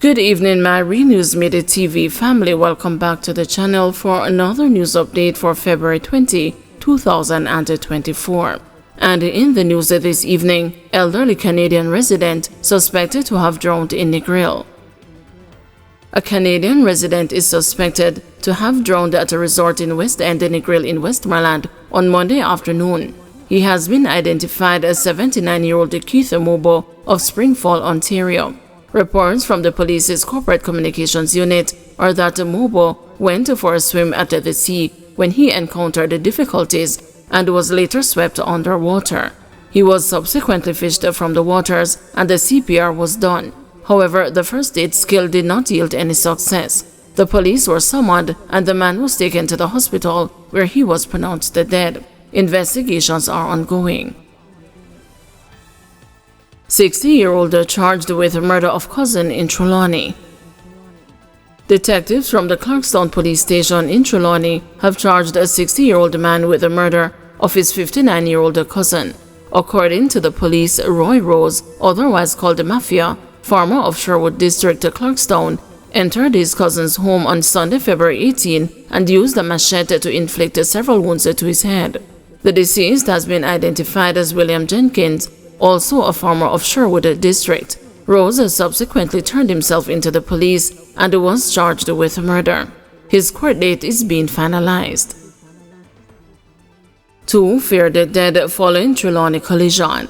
Good evening, my News Midday TV family. Welcome back to the channel for another news update for February 20, 2024. And in the news this evening, elderly Canadian resident suspected to have drowned in Negril. A Canadian resident is suspected to have drowned at a resort in West End Negril in Westmoreland on Monday afternoon. He has been identified as 79-year-old Keith Mobo of Springfall, Ontario. Reports from the police's corporate communications unit are that Mobo went for a swim at the sea when he encountered difficulties and was later swept underwater. He was subsequently fished from the waters and the CPR was done. However, the first aid skill did not yield any success. The police were summoned and the man was taken to the hospital where he was pronounced dead. Investigations are ongoing. 60-year-old charged with murder of cousin in Trelawny. Detectives from the Clarkstown police station in Trelawny have charged a 60-year-old man with the murder of his 59-year-old cousin. According to the police, Roy Rose, otherwise called Mafia, farmer of Sherwood District, Clarkstown, entered his cousin's home on Sunday, February 18, and used a machete to inflict several wounds to his head. The deceased has been identified as William Jenkins, also a farmer of Sherwood District. Rose subsequently turned himself into the police and was charged with murder. His court date is being finalized. 2 feared dead following Trelawny collision.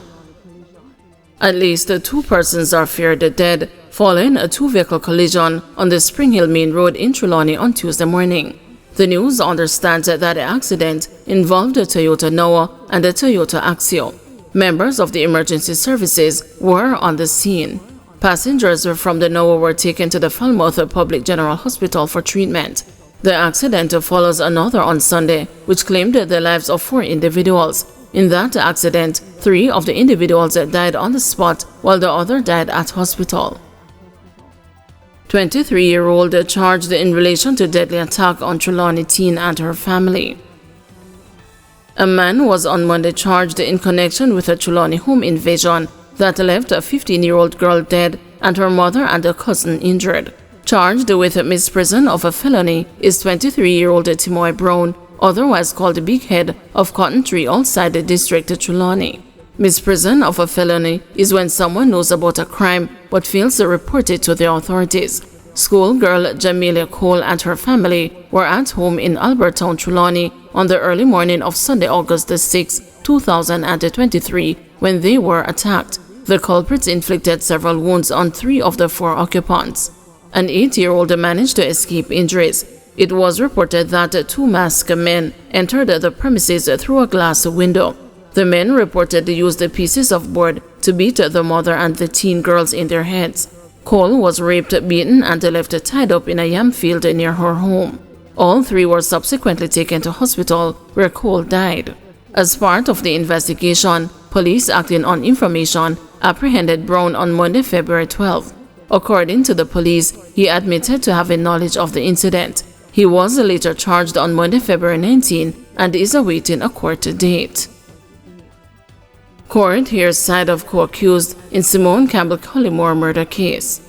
At least 2 persons are feared dead following a 2-vehicle collision on the Spring Hill Main Road in Trelawny on Tuesday morning. The news understands that the accident involved a Toyota Noah and a Toyota Axio. Members of the emergency services were on the scene. Passengers from the Noah were taken to the Falmouth Public General Hospital for treatment. The accident follows another on Sunday, which claimed the lives of 4 individuals. In that accident, 3 of the individuals died on the spot, while the other died at hospital. 23-year-old charged in relation to deadly attack on Trelawny teen and her family. A man was on Monday charged in connection with a Trelawny home invasion that left a 15-year-old girl dead and her mother and a cousin injured. Charged with misprision of a felony is 23-year-old Timoy Brown, otherwise called Big Head, of Cotton Tree, Allside District, Trelawny. Misprision of a felony is when someone knows about a crime but fails to report it to the authorities. Schoolgirl Jamelia Cole and her family were at home in Albertown, Trelawny on the early morning of Sunday, August 6, 2023, when they were attacked. The culprits inflicted several wounds on 3 of the 4 occupants. An 8-year-old managed to escape injuries. It was reported that 2 masked men entered the premises through a glass window. The men reportedly used pieces of board to beat the mother and the teen girls in their heads. Cole was raped, beaten, and left tied up in a yam field near her home. All 3 were subsequently taken to hospital, where Cole died. As part of the investigation, police, acting on information, apprehended Brown on Monday, February 12. According to the police, he admitted to having knowledge of the incident. He was later charged on Monday, February 19, and is awaiting a court date. Court hears side of co-accused in Simone Campbell-Moore murder case.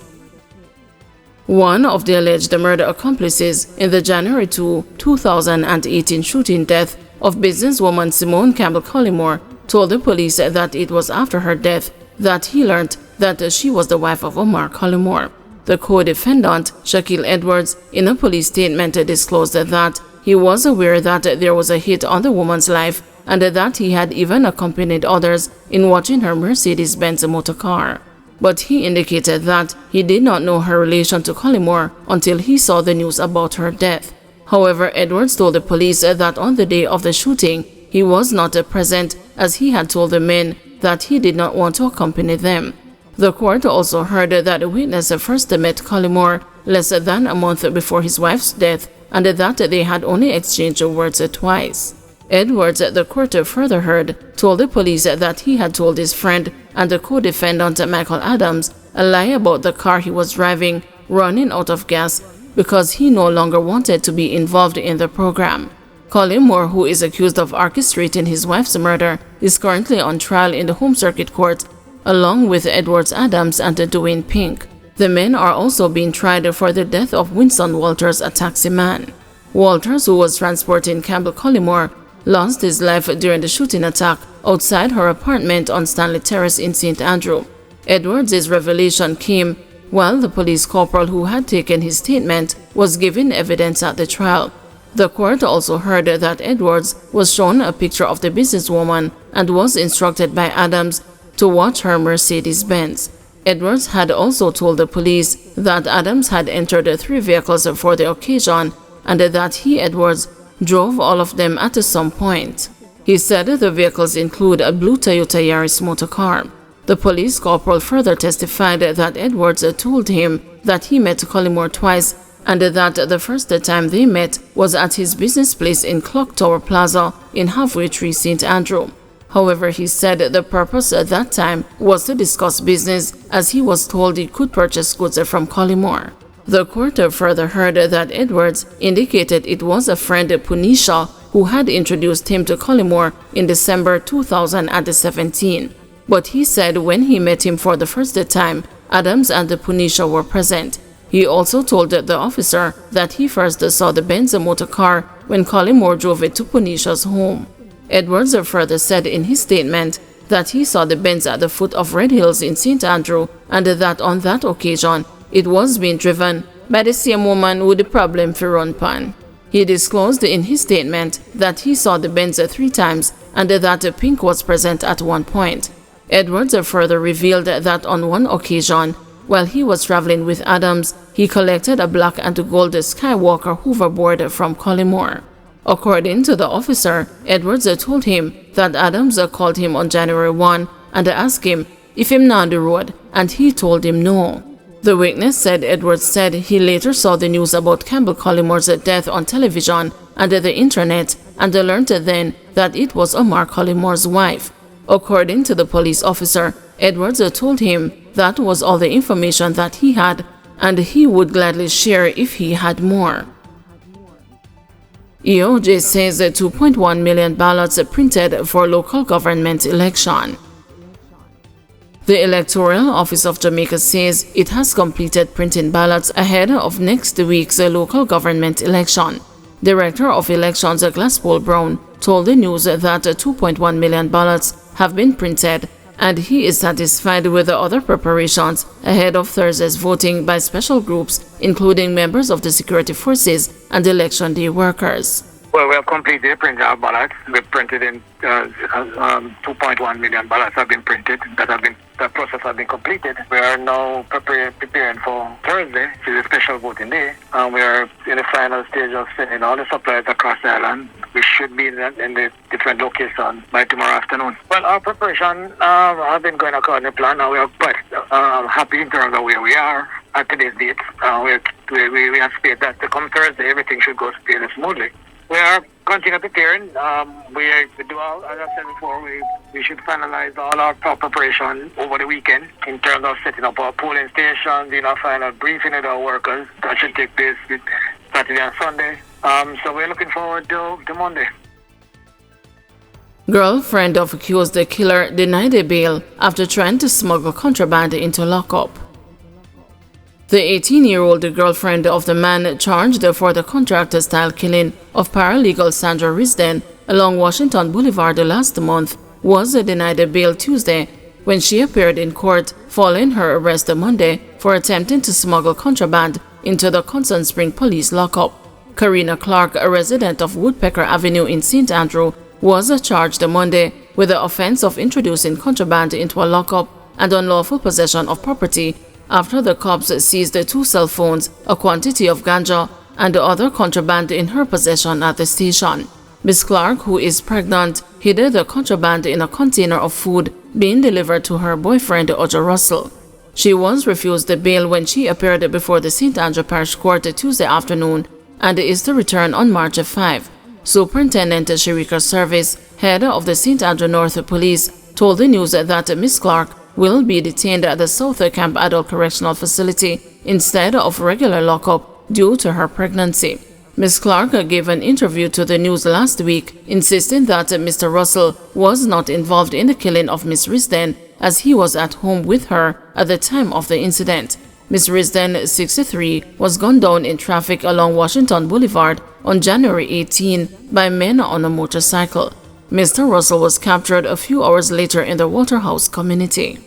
One of the alleged murder accomplices in the January 2, 2018 shooting death of businesswoman Simone Campbell-Moore told the police that it was after her death that he learned that she was the wife of Omar Collymore. The co-defendant, Shaquille Edwards, in a police statement disclosed that he was aware that there was a hit on the woman's life and that he had even accompanied others in watching her Mercedes-Benz motorcar. But he indicated that he did not know her relation to Collymore until he saw the news about her death. However, Edwards told the police that on the day of the shooting, he was not present, as he had told the men that he did not want to accompany them. The court also heard that the witness first met Collymore less than a month before his wife's death and that they had only exchanged words twice. Edwards, the court further heard, told the police that he had told his friend and the co-defendant Michael Adams a lie about the car he was driving running out of gas because he no longer wanted to be involved in the program. Collymore, who is accused of orchestrating his wife's murder, is currently on trial in the Home Circuit Court, along with Edwards Adams and Dwayne Pink. The men are also being tried for the death of Winston Walters, a taxi man. Walters, who was transporting Campbell-Moore, lost his life during the shooting attack outside her apartment on Stanley Terrace in St. Andrew. Edwards' revelation came while the police corporal who had taken his statement was giving evidence at the trial. The court also heard that Edwards was shown a picture of the businesswoman and was instructed by Adams to watch her Mercedes-Benz. Edwards had also told the police that Adams had entered 3 vehicles for the occasion and that he, Edwards, drove all of them at some point. He said the vehicles include a blue Toyota Yaris motor car. The police corporal further testified that Edwards told him that he met Collymore twice and that the first time they met was at his business place in Clock Tower Plaza in Halfway Tree, St. Andrew. However, he said the purpose at that time was to discuss business, as he was told he could purchase goods from Collymore. The court further heard that Edwards indicated it was a friend, Punisha, who had introduced him to Collymore in December 2017. But he said when he met him for the first time, Adams and Punisha were present. He also told the officer that he first saw the Benz motor car when Collymore drove it to Punisha's home. Edwards further said in his statement that he saw the Benz at the foot of Red Hills in St. Andrew and that on that occasion it was being driven by the same woman with the problem for run pan. He disclosed in his statement that he saw the Benz 3 times and that Pink was present at one point. Edwards further revealed that on one occasion, while he was traveling with Adams, he collected a black and gold Skywalker hoverboard from Collymore. According to the officer, Edwards told him that Adams called him on January 1 and asked him if him not on the road, and he told him no. The witness said Edwards said he later saw the news about Campbell Collymore's death on television and the internet and learned then that it was Omar Collymore's wife. According to the police officer, Edwards told him that was all the information that he had and he would gladly share if he had more. EOJ says 2.1 million ballots printed for local government election. The Electoral Office of Jamaica says it has completed printing ballots ahead of next week's local government election. Director of Elections Glasspool Brown told the news that 2.1 million ballots have been printed, and he is satisfied with the other preparations ahead of Thursday's voting by special groups, including members of the security forces and election day workers. Well, we have completed the printing of ballots. We've printed in 2.1 million ballots have been printed. That process has been completed. We are now preparing for Thursday, which is a special voting day. We are in the final stage of sending all the supplies across the island. We should be in the different locations by tomorrow afternoon. Well, our preparation has been going according to plan. We are quite happy in terms of where we are at today's date. We anticipate that to come Thursday, everything should go fairly smoothly. We are continuing preparing. We do all, as I said before, we should finalize all our preparation over the weekend in terms of setting up our polling stations, doing our final briefing with our workers. That should take place Saturday and Sunday. So we're looking forward to Monday. Girlfriend of accused killer denied a bail after trying to smuggle contraband into lockup. The 18-year-old girlfriend of the man charged for the contractor-style killing of paralegal Sandra Risden along Washington Boulevard last month was denied a bail Tuesday when she appeared in court following her arrest Monday for attempting to smuggle contraband into the Constant Spring police lockup. Karina Clark, a resident of Woodpecker Avenue in St. Andrew, was charged Monday with the offense of introducing contraband into a lockup and unlawful possession of property after the cops seized 2 cell phones, a quantity of ganja, and other contraband in her possession at the station. Ms. Clark, who is pregnant, hid the contraband in a container of food being delivered to her boyfriend, Ojo Russell. She was refused bail when she appeared before the St. Andrew Parish Court Tuesday afternoon and is to return on March 5. Superintendent Sherika Service, head of the St. Andrew North Police, told the news that Ms. Clark will be detained at the South Camp Adult Correctional Facility instead of regular lockup due to her pregnancy. Ms. Clark gave an interview to the news last week, insisting that Mr. Russell was not involved in the killing of Ms. Risden as he was at home with her at the time of the incident. Ms. Risden, 63, was gunned down in traffic along Washington Boulevard on January 18 by men on a motorcycle. Mr. Russell was captured a few hours later in the Waterhouse community.